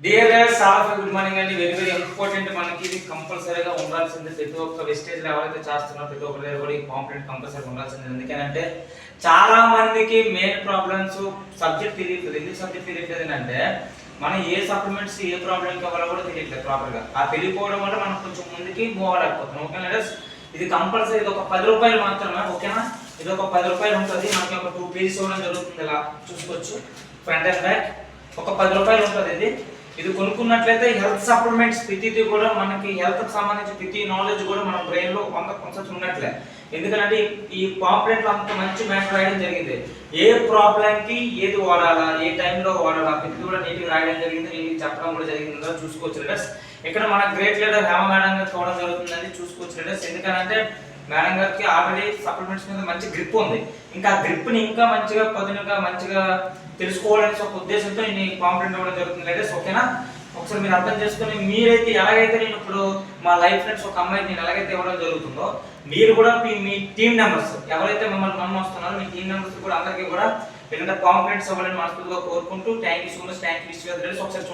Dear guys, చాలా good morning అండి. Very very important. మనకి ఇది కంపల్సరీగా ఉండాల్సింది. ప్రతి ఒక్క వెస్టేజ్ ఎవరైతే చేస్తున్నారో ప్రతి ఒక్కరి దగ్గర కూడా ఈ కాంప్లెంట్ కంపల్సరీ ఉండాల్సింది. ఎందుకంటే చాలా మందికి మెయిన్ ప్రాబ్లమ్స్ సబ్జెక్ట్ తెలియట్లేదు. ఎందుకు సబ్జెక్ట్ తెలియట్లేదు అంటే మనం ఏ సప్లిమెంట్స్ ఏ ప్రాబ్లంకి ఇవ్వాలో కూడా తెలియట్లేదు ప్రాపర్గా. ఆ తెలియకపోవడం వల్ల మనం కొంచెం ముందుకి మూవ్ అవ్వలేకపోతున్నాం. ఓకేనా? ఇది కంపల్సరీ. ఇది ఒక 10 రూపాయలు మాత్రమే. ఓకేనా? ఇది ఒక 10 రూపాయలు ఉంటుంది. మనకి ఒక 2 పేజెస్ ఇవ్వడం జరుగుతుంది. ఇలా చూసుకోవచ్చు. ఫ్రంట్ అండ్ బ్యాక్ ఒక 10 రూపాయలు ఉంటుంది. ఇది కొనుక్కున్నట్లయితే హెల్త్ సప్లిమెంట్స్ ప్రతిదీ కూడా మనకి హెల్త్కి సంబంధించి ప్రతి నాలెడ్జ్ కూడా మన బ్రెయిన్లో 100% ఉన్నట్లే. ఎందుకంటే ఈ పాంప్లెట్లో అంత మంచి మ్యాటర్ రాయడం జరిగింది. ఏ ప్రాబ్లంకి ఏది వాడాలా, ఏ టైంలో వాడాలా ప్రతిదీ కూడా నీట్గా రాయడం జరిగింది. నేను చెప్పడం కూడా జరిగింది. చూసుకోవచ్చు లీడర్స్. ఇక్కడ మన గ్రేట్ లీడర్ హేమ మేడం గారు చూడడం జరుగుతుందని చూసుకోవచ్చు లీడర్స్. ఎందుకంటే మేడం గారికి ఆల్రెడీ సప్లిమెంట్స్ మీద మంచి గ్రిప్ ఉంది. ఇంకా ఆ గ్రిప్ని ఇంకా మంచిగా పదునుగా మంచిగా తెలుసుకోవాలని ఒక ఉద్దేశంతో నేను ఈ పాంప్లెట్ ఇవ్వడం జరుగుతుంది లీడర్స్. ఓకేనా? ఒకసారి మీరు అర్థం చేసుకుని మీరైతే ఎలాగైతే నేను ఇప్పుడు మా లైఫ్ ఫ్రెండ్స్ ఒక అమ్మాయికి నేను ఎలాగైతే ఇవ్వడం జరుగుతుందో మీరు కూడా మీ టీమ్ మెంబర్స్ ఎవరైతే మమ్మల్ని నమ్మొస్తున్నారో మీ టీమ్ మెంబర్స్ కూడా అందరికీ కూడా ఏంటంటే పాంప్లెట్స్ ఇవ్వాలని మనస్ఫూర్తిగా కోరుకుంటూ thank you so much. Thank you. ఒకసారి